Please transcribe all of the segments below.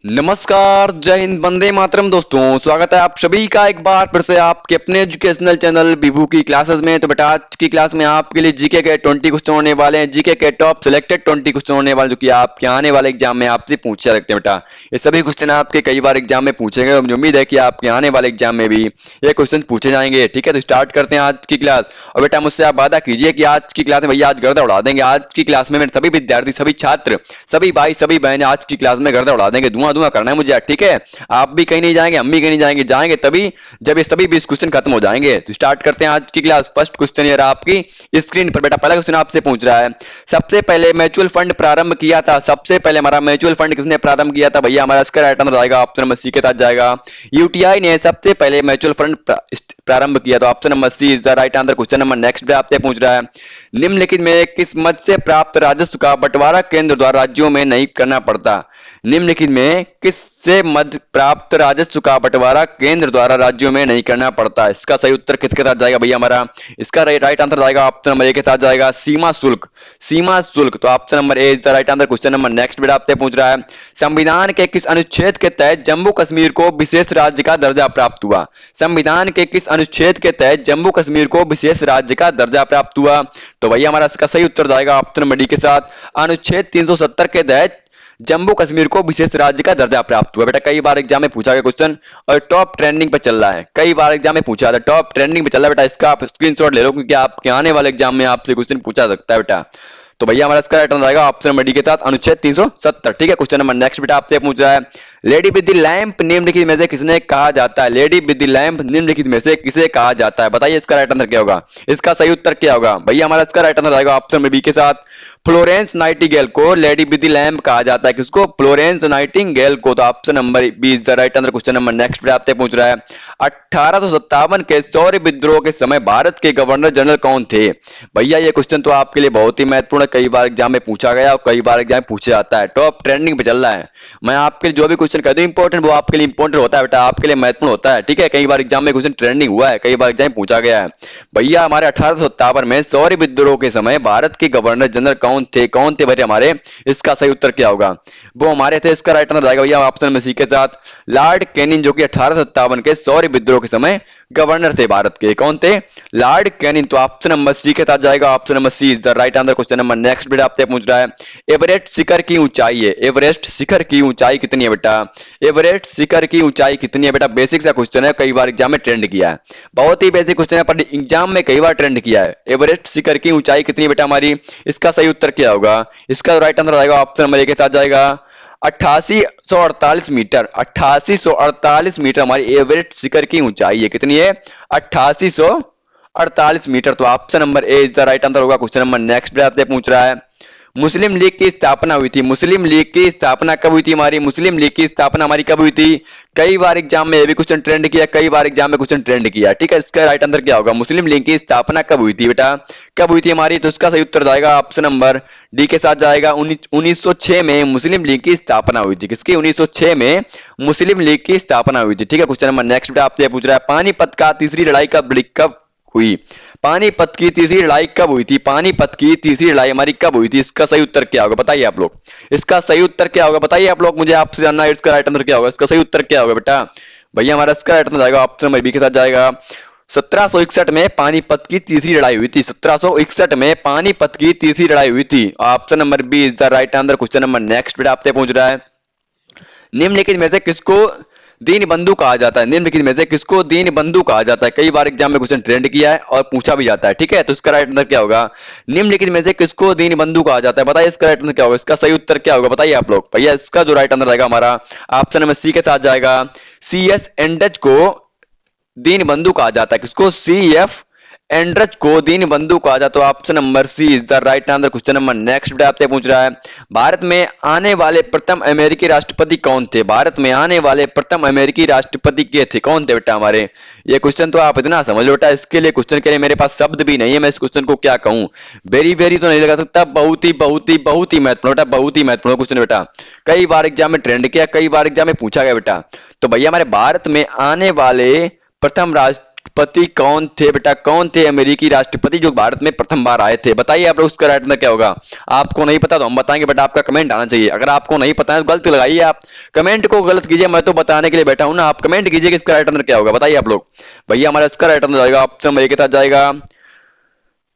नमस्कार, जय हिंद, वंदे मातरम। दोस्तों, स्वागत है आप सभी का एक बार फिर से आपके अपने एजुकेशनल चैनल विभू की क्लासेस में। तो बेटा, आज की क्लास में आपके लिए जीके के 20 क्वेश्चन होने वाले हैं। जीके के टॉप सिलेक्टेड 20 क्वेश्चन होने वाले, जो कि आपके आने वाले एग्जाम में आपसे पूछे जा सकते हैं। बेटा, ये सभी क्वेश्चन आपके कई बार एग्जाम में पूछे गए, मुझे उम्मीद है कि आपके आने वाले एग्जाम में भी ये क्वेश्चन पूछे जाएंगे। ठीक है, तो स्टार्ट करते हैं आज की क्लास। और बेटा, मुझसे आप वादा कीजिए कि आज की क्लास में भैया आज गर्दा उड़ा देंगे। आज की क्लास में मेरे सभी विद्यार्थी, सभी छात्र, सभी भाई, सभी बहनें आज की क्लास में गर्दा उड़ा देंगे। धुआं धुआं करना है मुझे, ठीक है। आप भी कहीं नहीं जाएंगे, हम भी कहीं नहीं जाएंगे। जाएंगे तभी जब ये सभी 20 क्वेश्चन खत्म हो जाएंगे। तो स्टार्ट करते हैं आज की क्लास। फर्स्ट क्वेश्चन ये रहा आपकी स्क्रीन पर। बेटा, पहला क्वेश्चन आपसे पूछ रहा है, सबसे पहले म्यूचुअल फंड प्रारंभ किया था। सबसे पहले हमारा म्यूचुअल फंड किसने प्रारंभ किया था? भैया, हमारा इसका राइट आंसर आएगा ऑप्शन नंबर सी के साथ जाएगा। यूटीआई ने सबसे पहले म्यूचुअल फंड प्रारंभ किया, तो option number C is the right answer. Question number next पे आपसे पूछ रहा है, निम्नलिखित में किस मद से प्राप्त राजस्व का बंटवारा केंद्र द्वारा राज्यों में नहीं करना पड़ता? निम्नलिखित में किससे मद प्राप्त राजस्व का बंटवारा केंद्र द्वारा राज्यों में नहीं करना पड़ता? इसका सही उत्तर किसके साथ जाएगा भैया? हमारा इसका राइट आंसर जाएगा ऑप्शन नंबर ए के साथ जाएगा, सीमा शुल्क। सीमा शुल्क, तो option number A is the right answer. Question number next बेटा आपसे पूछ रहा है, संविधान के किस अनुच्छेद के तहत जम्मू कश्मीर को विशेष राज्य का दर्जा प्राप्त हुआ? संविधान के किस अनुच्छेद के तहत जम्मू कश्मीर को विशेष राज्य का दर्जा प्राप्त हुआ? तो भैया, हमारा इसका सही उत्तर जाएगा ऑप्शन नंबर डी के साथ, अनुच्छेद 370 के तहत जम्मू कश्मीर को विशेष राज्य का दर्जा प्राप्त हुआ। बेटा, कई बार एग्जाम में पूछा गया क्वेश्चन और टॉप ट्रेंडिंग पे चल रहा है। कई बार एग्जाम में पूछा था, टॉप ट्रेंडिंग पे चल रहा है। बेटा, इसका आप स्क्रीनशॉट ले लो, क्योंकि आपके आने वाले एग्जाम में आपसे क्वेश्चन पूछा सकता है। बेटा, तो भैया, हमारा इसका राइट आंसर आएगा ऑप्शन नंबर डी के साथ, अनुच्छेद 370। ठीक है, क्वेश्चन नंबर नेक्स्ट बेटा आपसे पूछ रहा है, लेडी विद द लैंप निम्नलिखित में से किसने कहा जाता है? लेडी विद द लैंप निम्नलिखित में से किसे कहा जाता है? बताइए इसका राइट आंसर क्या होगा? इसका सही उत्तर क्या होगा भैया? हमारा इसका राइट आंसर आएगा ऑप्शन नंबर बी के साथ, फ्लोरेंस नाइटिंगेल को लेडी विद द लैंप कहा जाता है। किसको? फ्लोरेंस नाइटिंगेल को। तो option number B is the right answer. Question number next पे आपसे पूछ रहा है, 1857 के सौर्य विद्रोह के समय भारत के गवर्नर जनरल कौन थे? भैया, ये क्वेश्चन तो आपके लिए बहुत ही महत्वपूर्ण है। कई बार एग्जाम में पूछा गया और कई बार एग्जाम में पूछा जाता है, टॉप ट्रेंडिंग पे चल रहा है। मैं आपके लिए जो भी क्वेश्चन कहता हूं इंपॉर्टेंट, वो आपके लिए इंपॉर्टेंट होता है बेटा, आपके लिए महत्वपूर्ण होता है। ठीक है, कई बार एग्जाम में क्वेश्चन ट्रेंडिंग हुआ है, कई बार एग्जाम में पूछा गया है। भैया, हमारे 1857 में सौर्य विद्रोह के समय भारत के गवर्नर जनरल कौन थे? कौन थे भैया हमारे? इसका सही उत्तर क्या होगा? वो हमारे थे। इसका राइट आंसर जाएगा भैया ऑप्शन नंबर सी के साथ, लॉर्ड कैनिंग, जो कि 1857 के सौर्य विद्रोह के समय गवर्नर थे भारत के। कौन थे? Lord Canning. तो ऑप्शन नंबर सी के साथ जाएगा, option number C is the right answer. Question number next बेटा आपसे पूछ रहा है, एवरेस्ट शिखर की ऊंचाई है, एवरेस्ट शिखर की ऊंचाई कितनी है बेटा? एवरेस्ट शिखर की ऊंचाई कितनी है बेटा? बेसिक सा क्वेश्चन है, कई बार एग्जाम में ट्रेंड किया है। बहुत ही बेसिक क्वेश्चन है, पर एग्जाम में कई बार ट्रेंड किया है। एवरेस्ट शिखर की ऊंचाई कितनी है बेटा हमारी? इसका सही उत्तर क्या होगा? इसका राइट आंसर आएगा ऑप्शन नंबर ए के साथ जाएगा, 8848 मीटर। 8848 मीटर हमारी एवरेस्ट शिखर की ऊंचाई है। कितनी है? 8848 मीटर। तो option number A is the right answer होगा। क्वेश्चन नंबर नेक्स्ट पे आपसे पूछ रहा है, मुस्लिम लीग की स्थापना हुई थी। मुस्लिम लीग की स्थापना कब हुई थी हमारी? मुस्लिम लीग की स्थापना हमारी कब हुई थी? कई बार एग्जाम में ये भी क्वेश्चन ट्रेंड किया, कई बार एग्जाम में क्वेश्चन ट्रेंड किया। ठीक है, इसका राइट आंसर क्या होगा? मुस्लिम लीग की स्थापना कब हुई थी बेटा? कब हुई थी हमारी? तो इसका सही उत्तर जाएगा ऑप्शन नंबर डी के साथ जाएगा, 1906 में मुस्लिम लीग की स्थापना हुई थी। किसकी? 1906 में मुस्लिम लीग की स्थापना हुई थी। ठीक है, क्वेश्चन नंबर नेक्स्ट बेटा आपसे पूछ रहा है, पानीपत का तीसरी लड़ाई कब हुई? पानीपत की तीसरी लड़ाई कब हुई थी? पानीपत की तीसरी लड़ाई हमारी कब हुई थी? इसका सही उत्तर क्या होगा? बताइए आप लोग, इसका सही उत्तर क्या होगा? बताइए आप लोग, मुझे आपसे जानना है इसका राइट आंसर क्या होगा। इसका सही उत्तर क्या होगा बेटा? भैया, हमारा इसका राइट आंसर जाएगा ऑप्शन नंबर बी के साथ जाएगा, 1761 में पानीपत की तीसरी लड़ाई हुई थी। 1761 में पानीपत की तीसरी लड़ाई हुई थी। Option number B is the right answer. Question number next बेटा आपसे पूछ रहा है, निम्नलिखित में से किसको दीन बंधु कहा जाता है? निम्नलिखित में से किसको दीन बंधु कहा जाता है? कई बार एग्जाम में क्वेश्चन ट्रेंड किया है और पूछा भी जाता है। ठीक है, तो इसका राइट आंसर क्या होगा? निम्नलिखित में से किसको दीन बंधु कहा जाता है? बताइए इसका राइट आंसर क्या होगा? इसका सही उत्तर क्या होगा? बताइए आप लोग। भैया, इसका जो राइट आंसर रहेगा हमारा ऑप्शन नंबर सी के साथ जाएगा, CS एंडच को दीन बंधु कहा जाता है। किसको? CF एंड्रच को दीन बंधु कहा जाता है। तो option number C is the right answer. Question number next बेटा आपसे पूछ रहा है, भारत में आने वाले प्रथम अमेरिकी राष्ट्रपति कौन थे? भारत में आने वाले प्रथम अमेरिकी राष्ट्रपति के थे? कौन थे बेटा हमारे? ये क्वेश्चन तो आप इतना समझ लो बेटा, इसके लिए क्वेश्चन के लिए मेरे पास शब्द भी नहीं है। मैं इस क्वेश्चन को क्या कहूं, वेरी वेरी तो नहीं लगा सकता, बहुत ही महत्वपूर्ण बेटा, बहुत ही महत्वपूर्ण क्वेश्चन बेटा। कई बार एग्जाम में ट्रेंड किया, कई बार एग्जाम में पूछा गया बेटा। तो भैया, हमारे भारत में आने वाले प्रथम राष्ट्रपति कौन थे बेटा? कौन थे अमेरिकी राष्ट्रपति जो भारत में प्रथम बार आए थे? बताइए आप लोग, उसका राइट आंसर क्या होगा? आपको नहीं पता तो हम बताएंगे, बट आपका कमेंट आना चाहिए। अगर आपको नहीं पता है तो गलत लगाइए, आप कमेंट को गलत कीजिए, मैं तो बताने के लिए बैठा हूं ना। आप कमेंट कीजिए कि इसका राइट आंसर क्या होगा, बताइए आप लोग। भैया हमारा इसका राइट आंसर जाएगा ऑप्शन ए के साथ जाएगा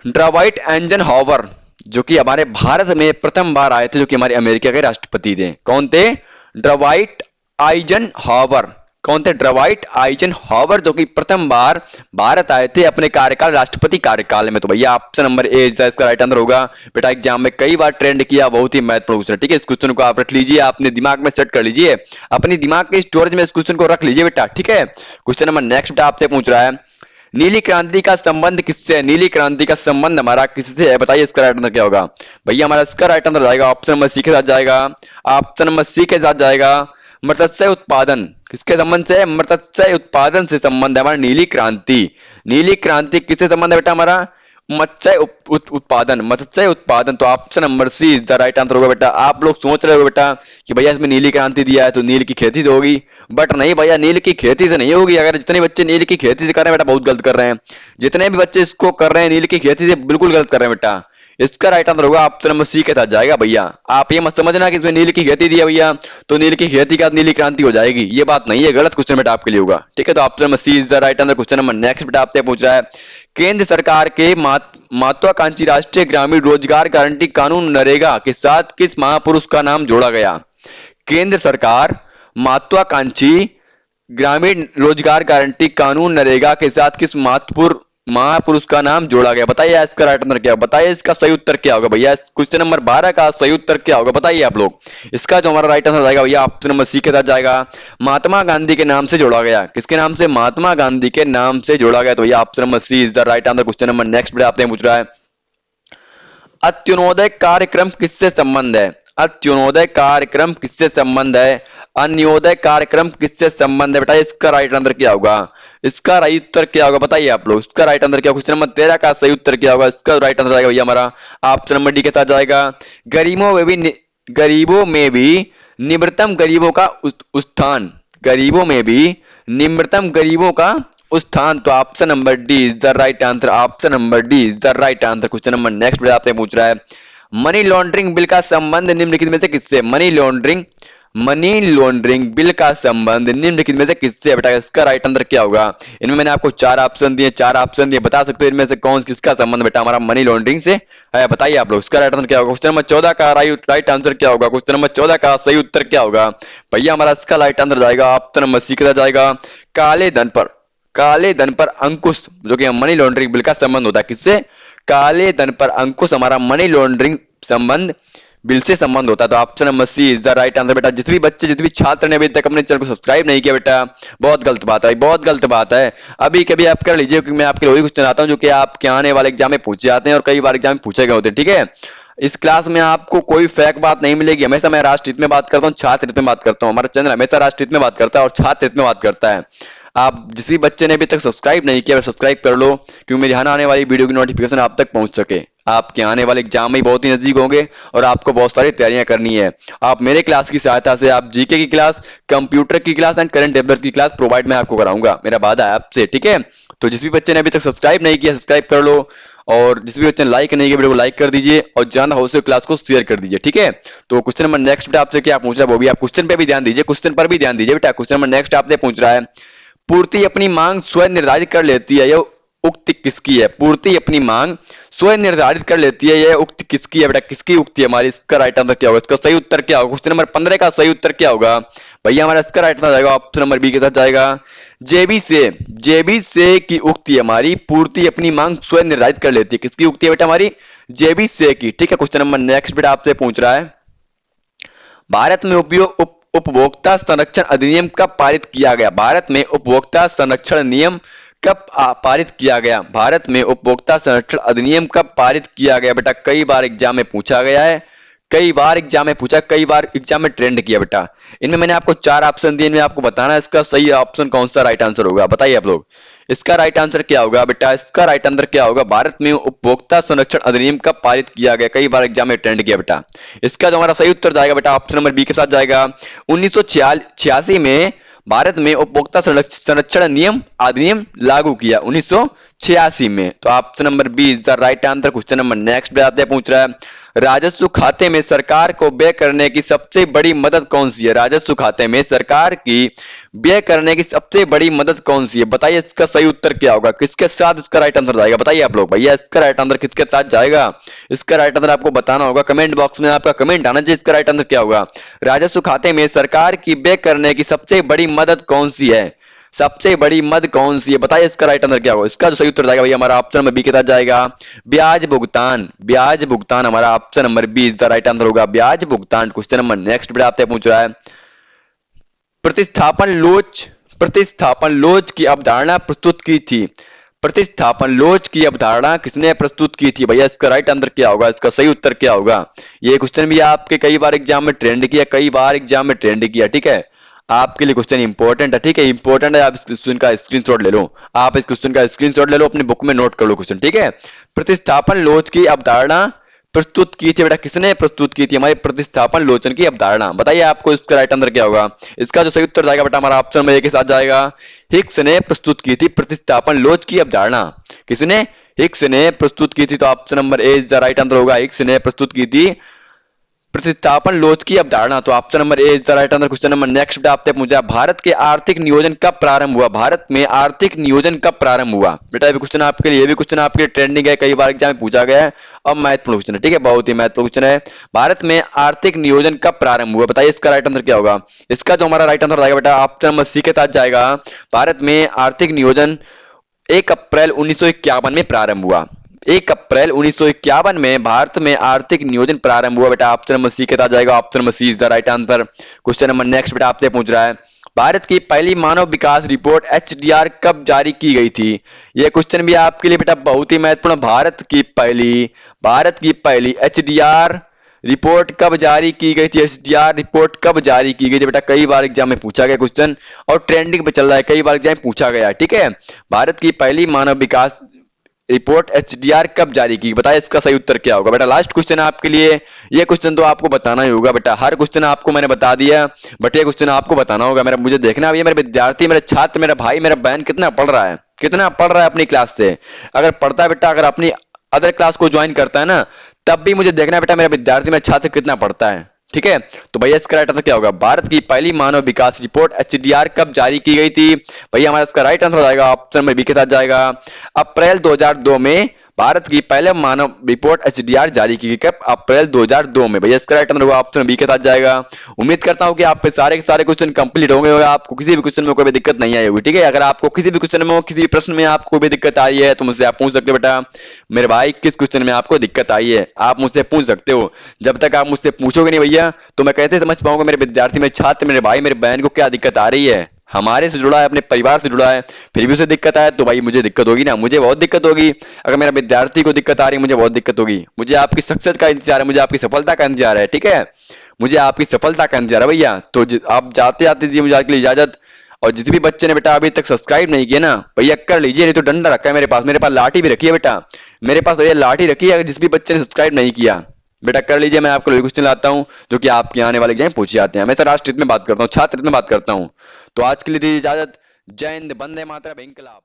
ड्राइट एंजनहावर, जो कि हमारे भारत में प्रथम बार आए थे, जो कि हमारे अमेरिका के राष्ट्रपति थे। कौन थे? ड्राइट आइजनहावर। कौन थे? ड्राइट आइजनहावर, जो कि प्रथम बार भारत आए थे अपने कार्यकाल, राष्ट्रपति कार्यकाल में। तो भैया ऑप्शन नंबर ए इसका राइट आंसर होगा। बेटा एग्जाम में कई बार ट्रेंड किया, बहुत ही महत्वपूर्ण क्वेश्चन है, ठीक है। इस क्वेश्चन को आप रख लीजिए, अपने दिमाग में सेट कर लीजिए, अपनी दिमाग के स्टोरेज में इस क्वेश्चन को रख लीजिए बेटा, ठीक है। क्वेश्चन नंबर नेक्स्ट बेटा आपसे पूछ रहा है, नीली क्रांति का संबंध किससे है? नीली क्रांति का संबंध हमारा किससे है? बताइए इसका राइट आंसर क्या होगा? भैया हमारा इसका राइट आंसर जाएगा ऑप्शन नंबर सी के साथ जाएगा। ऑप्शन नंबर सी के साथ जाएगा मत्स्य उत्पादन। किसके संबंध से? मत्स्य उत्पादन से संबंध है हमारा नीली क्रांति। नीली क्रांति किससे संबंध है बेटा हमारा? मत्स्य उत्पादन, मत्स्य उत्पादन। तो option number C is the right answer होगा बेटा। आप लोग सोच रहे हो बेटा कि भैया इसमें नीली क्रांति दिया है तो नील की खेती तो होगी, बट नहीं भैया, नील की खेती से नहीं होगी। अगर जितने बच्चे नील की खेती से कर रहे हैं बेटा, बहुत गलत कर रहे हैं। जितने भी बच्चे इसको कर रहे हैं नील की खेती से, बिल्कुल गलत कर रहे हैं बेटा। इसका राइट आंसर होगा ऑप्शन नंबर सी के साथ जाएगा। भैया आप ये मत समझना कि इसमें नील की खेती दी है भैया तो नील की खेती का नीली क्रांति हो जाएगी, ये बात नहीं है, गलत क्वेश्चन बेटा आपके लिए होगा, ठीक है। तो option number C is the right answer. Question number next बेटा आपसे पूछ रहा है, केंद्र सरकार के महत्वाकांक्षी राष्ट्रीय ग्रामीण रोजगार गारंटी कानून नरेगा के साथ किस महापुरुष का नाम जोड़ा गया? केंद्र सरकार महत्वाकांक्षी ग्रामीण रोजगार गारंटी कानून नरेगा के साथ किस महापुरुष का नाम जोड़ा गया? बताइए इसका राइट आंसर क्या होगा? बताइए इसका सही उत्तर क्या होगा? भैया क्वेश्चन नंबर 12 का सही उत्तर क्या होगा? बताइए आप लोग। इसका जो हमारा राइट आंसर जाएगा भैया ऑप्शन नंबर सी के साथ जाएगा, महात्मा गांधी के नाम से जोड़ा गया। किसके नाम से? महात्मा गांधी के नाम से जोड़ा गया। तो भैया option number C is the right answer. Question number next बेटा आपने पूछ रहा है, अंत्योदय कार्यक्रम किससे संबंध है? अंत्योदय कार्यक्रम किससे संबंध है? अन्योदय कार्यक्रम किससे संबंध है? बेटा इसका राइट आंसर क्या होगा? इसका राइट उत्तर क्या होगा? बताइए आप लोग, इसका राइट आंसर क्या? क्वेश्चन नंबर 13 का सही उत्तर क्या होगा? इसका राइट आंसर जाएगा भैया हमारा ऑप्शन नंबर डी के साथ जाएगा, गरीबों में भी निम्नतम गरीबों का उत्थान। गरीबों में भी निम्नतम गरीबों का उत्थान। तो option number D is the right answer. Option number D is the right answer. Question number next आपसे पूछ रहा है, मनी लॉन्ड्रिंग बिल का संबंध निम्नलिखित में से किससे? मनी लॉन्ड्रिंग बिल का संबंध निम्नलिखित में से किससे? बेटा इसका राइट आंसर क्या होगा? इनमें मैंने आपको चार ऑप्शन दिए, बता सकते हो इनमें से कौन किसका संबंध बेटा हमारा मनी लॉन्ड्रिंग से है? बताइए आप लोग, इसका राइट आंसर क्या होगा? क्वेश्चन नंबर 14 का राइट आंसर क्या होगा? क्वेश्चन नंबर 14 का सही उत्तर क्या होगा? भैया हमारा इसका राइट आंसर जाएगा ऑप्शन नंबर सी के साथ जाएगा, काले धन पर अंकुश, जो कि मनी लॉन्ड्रिंग बिल का संबंध होता है। किससे? काले धन पर अंकुश हमारा मनी लॉन्ड्रिंग संबंध बिल से संबंध होता है। तो option number C is the right answer. बेटा जितने भी छात्र ने अभी तक अपने चैनल को सब्सक्राइब नहीं किया बेटा, बहुत गलत बात है, बहुत गलत बात है। अभी कभी आप कर लीजिए, क्योंकि मैं आपके लिए वही क्वेश्चन आता हूं जो कि आपके आने वाले एग्जाम में पूछे जाते हैं और कई बार एग्जाम में पूछे गए होते हैं, ठीक है। इस क्लास में आपको कोई फेक बात नहीं मिलेगी। हमेशा मैं राष्ट्र हित में बात करता हूँ, छात्र हित में बात करता हूँ। हमारा चैनल हमेशा राष्ट्र हित में बात करता है और छात्र हित में बात करता है। आप जिस भी बच्चे ने अभी तक सब्सक्राइब नहीं किया सब्सक्राइब कर लो, क्योंकि मेरी आने वाली वीडियो की नोटिफिकेशन आप तक पहुंच सके। आपके आने वाले एग्जाम में बहुत ही नजदीक होंगे और आपको बहुत सारी तैयारियां करनी है। आप मेरे क्लास की सहायता से आप जीके की क्लास, कंप्यूटर की क्लास एंड करंट अफेयर्स की क्लास प्रोवाइड मैं आपको कराऊंगा, मेरा वादा है आपसे, ठीक है। तो जिस भी बच्चे ने अभी तक सब्सक्राइब नहीं किया सब्सक्राइब कर लो, और जिस भी बच्चे ने लाइक नहीं किया वीडियो को लाइक कर दीजिए और ज्यादा हो सके क्लास को शेयर कर दीजिए, ठीक है। तो क्वेश्चन नंबर नेक्स्ट बेटा आपसे क्या पूछ रहा है वो भी आप क्वेश्चन पे भी ध्यान दीजिए, क्वेश्चन पर भी ध्यान दीजिए बेटा। क्वेश्चन नंबर नेक्स्ट आपसे पूछ रहा है, पूर्ति अपनी मांग स्वयं निर्धारित कर लेती है, यह उक्ति किसकी है? पूर्ति अपनी मांग स्वयं निर्धारित कर लेती है, यह उक्ति किसकी है बेटा? किसकी उक्ति है हमारी? इसका राइट आंसर क्या होगा? इसका सही उत्तर क्या होगा? क्वेश्चन नंबर 15 का सही उत्तर क्या होगा भैया? हमारा इसका राइट आंसर जाएगा ऑप्शन नंबर बी के साथ जाएगा, जेबी से की उक्ति हमारी पूर्ति अपनी मांग स्वयं निर्धारित कर लेती है। किसकी उक्ति है बेटा हमारी? जेबी से की, ठीक है। क्वेश्चन नंबर नेक्स्ट बेटा आपसे पूछ रहा है, भारत में उपभोक्ता संरक्षण अधिनियम कब पारित किया गया? भारत में उपभोक्ता संरक्षण नियम कब पारित किया गया? भारत में उपभोक्ता संरक्षण अधिनियम कब पारित किया गया बेटा? कई बार एग्जाम में पूछा गया है, कई बार एग्जाम में पूछा, कई बार एग्जाम में ट्रेंड किया बेटा। इनमें मैंने आपको चार ऑप्शन दिए, इनमें आपको बताना है इसका सही ऑप्शन कौन सा राइट आंसर होगा। बताइए आप लोग, इसका राइट आंसर क्या होगा बेटा? इसका राइट आंसर क्या होगा? भारत में उपभोक्ता संरक्षण अधिनियम कब पारित किया गया? कई बार एग्जाम में ट्रेंड किया बेटा। इसका जो हमारा सही उत्तर जाएगा बेटा ऑप्शन नंबर बी के साथ जाएगा, 1986 में भारत में उपभोक्ता संरक्षण नियम अधिनियम लागू किया 1986 में। तो option number B is the right answer. Question number next पे आते हैं, पूछ रहा है राजस्व खाते में सरकार को व्यय करने की सबसे बड़ी मदद कौन सी है? राजस्व खाते में सरकार की व्यय करने की सबसे बड़ी मदद कौन सी है? बताइए इसका सही उत्तर क्या होगा, किसके साथ इसका राइट आंसर जाएगा? बताइए आप लोग, भैया इसका राइट आंसर किसके साथ जाएगा? इसका राइट आंसर आपको बताना होगा, कमेंट बॉक्स में आपका कमेंट आना चाहिए, इसका राइट आंसर क्या होगा। राजस्व खाते में सरकार की व्यय करने की सबसे बड़ी मदद कौन सी है? सबसे बड़ी मद कौन सी है? बताइए इसका राइट आंसर क्या होगा। इसका जो सही उत्तर जाएगा भैया हमारा ऑप्शन नंबर बी के साथ जाएगा, ब्याज भुगतान। ब्याज भुगतान हमारा option number B is the right answer होगा, ब्याज भुगतान। क्वेश्चन नंबर नेक्स्ट पे आपसे पूछ रहा है प्रतिस्थापन लोच की अवधारणा प्रस्तुत की थी। प्रतिस्थापन लोच की अवधारणा किसने प्रस्तुत की थी? भैया इसका राइट आंसर क्या होगा, इसका सही उत्तर क्या होगा? ये क्वेश्चन भी आपके कई बार एग्जाम में ट्रेंड किया, ठीक है, आपके लिए क्वेश्चन इंपॉर्टेंट है, ठीक है, इंपॉर्टेंट है। आप इस क्वेश्चन का स्क्रीनशॉट ले लो, आप इस क्वेश्चन का स्क्रीनशॉट ले लो, अपनी बुक में नोट कर लो क्वेश्चन, ठीक है। प्रतिस्थापन लोच की अवधारणा प्रस्तुत की थी बेटा, किसने प्रस्तुत की थी? हमारी प्रतिस्थापन लोचन की अवधारणा। बताइए आपको इसका राइट आंसर क्या होगा। इसका जो सही उत्तर जाएगा बेटा हमारा ऑप्शन में ए के साथ जाएगा, हिक्स ने प्रस्तुत की थी प्रतिस्थापन लोच की अवधारणा। किसने? हिक्स ने प्रस्तुत की थी। तो option number A is the right answer होगा, हिक्स ने प्रस्तुत की थी प्रतिस्थापन लोच की अवधारणा। तो option number A is the right answer. Question number next आपसे पूछा भारत के आर्थिक नियोजन कब प्रारंभ हुआ? भारत में आर्थिक नियोजन कब प्रारंभ हुआ? बेटा ये क्वेश्चन आपके लिए, ये भी क्वेश्चन आपके लिए ट्रेंडिंग है, कई बार एग्जाम में पूछा गया है और महत्वपूर्ण क्वेश्चन है, ठीक है, बहुत ही महत्वपूर्ण क्वेश्चन है। भारत में आर्थिक नियोजन कब प्रारंभ हुआ? बताइए इसका राइट आंसर क्या होगा। इसका जो हमारा राइट आंसर आएगा बेटा ऑप्शन नंबर सी के साथ जाएगा, भारत में आर्थिक नियोजन 1 अप्रैल 1951 में प्रारंभ हुआ। 1 अप्रैल 1951 में भारत में आर्थिक नियोजन प्रारंभ हुआ बेटा, ऑप्शन नंबर सी के साथ जाएगा, option number C is the right answer. Question number next बेटा आपसे पूछ रहा है भारत की पहली मानव विकास रिपोर्ट एचडीआर कब जारी की गई थी? यह क्वेश्चन भी आपके लिए बेटा बहुत ही महत्वपूर्ण। भारत की पहली एचडीआर रिपोर्ट कब जारी की गई थी? एचडीआर रिपोर्ट कब जारी की गई थी बेटा, कई बार एग्जाम में पूछा गया क्वेश्चन और ट्रेंडिंग पे चल रहा है, कई बार एग्जाम में पूछा गया, ठीक है। भारत की पहली मानव विकास रिपोर्ट एचडीआर कब जारी की? बताइए इसका सही उत्तर क्या होगा। बेटा लास्ट क्वेश्चन है आपके लिए, ये क्वेश्चन तो आपको बताना ही होगा बेटा, हर क्वेश्चन आपको मैंने बता दिया बट ये क्वेश्चन आपको बताना होगा। मुझे देखना है मेरे विद्यार्थी, मेरे छात्र, मेरा भाई, मेरा बहन कितना पढ़ रहा है अपनी क्लास से। अगर पढ़ता है बेटा, अगर अपनी अदर क्लास को ज्वाइन करता है ना, तब भी मुझे देखना है बेटा मेरा विद्यार्थी, मेरा छात्र कितना पढ़ता है, ठीक है। तो भैया इसका राइट आंसर क्या होगा? भारत की पहली मानव विकास रिपोर्ट एचडीआर कब जारी की गई थी? भैया हमारा इसका राइट आंसर जाएगा ऑप्शन में बी के साथ जाएगा, अप्रैल 2002 में भारत की पहले मानव रिपोर्ट एचडीआर जारी की गई। कब? अप्रैल 2002 में। भैया इसका राइट आंसर होगा ऑप्शन बी के साथ जाएगा। उम्मीद करता हूं कि आप पे सारे के सारे क्वेश्चन कंप्लीट होंगे और आपको किसी भी क्वेश्चन में कोई भी दिक्कत नहीं आई होगी, ठीक है। अगर आपको किसी भी क्वेश्चन में, किसी भी प्रश्न में आपको भी दिक्कत आई है तो मुझसे आप पूछ सकते हो बेटा मेरे भाई किस क्वेश्चन में आपको दिक्कत आई है, आप मुझसे पूछ सकते हो। जब तक आप मुझसे पूछोगे नहीं भैया तो मैं कैसे समझ पाऊंगा मेरे विद्यार्थी, मेरे छात्र, मेरे भाई, मेरे बहन को क्या दिक्कत आ रही है। हमारे से जुड़ा है, अपने परिवार से जुड़ा है, फिर भी उसे दिक्कत आए तो भाई मुझे दिक्कत होगी ना, मुझे बहुत दिक्कत होगी। अगर मेरा विद्यार्थी को दिक्कत आ रही है मुझे बहुत दिक्कत होगी। मुझे आपकी सक्सेस का इंतजार है, मुझे आपकी सफलता का इंतजार है, ठीक है, मुझे आपकी सफलता का इंतजार है भैया। तो आप जाते जाते दीजिए मुझे आज के लिए इजाजत। और जितने भी बच्चे ने बेटा अभी तक सब्सक्राइब नहीं किया ना भैया कर लीजिए, नहीं तो डंडा रखा है मेरे पास लाठी भी रखी है बेटा, मेरे पास भैया लाठी रखी है। जिस भी बच्चे ने सब्सक्राइब नहीं किया बेटा कर लीजिए, मैं आपको क्वेश्चन लाता हूं जो कि आपके आने वाले एग्जाम पूछे जाते हैं। हमेशा राष्ट्र हित में बात करता हूं, छात्र हित में बात करता हूं। तो आज के लिए दीजिए इजाजत। जय हिंद, वंदे मातरम, इंकलाब।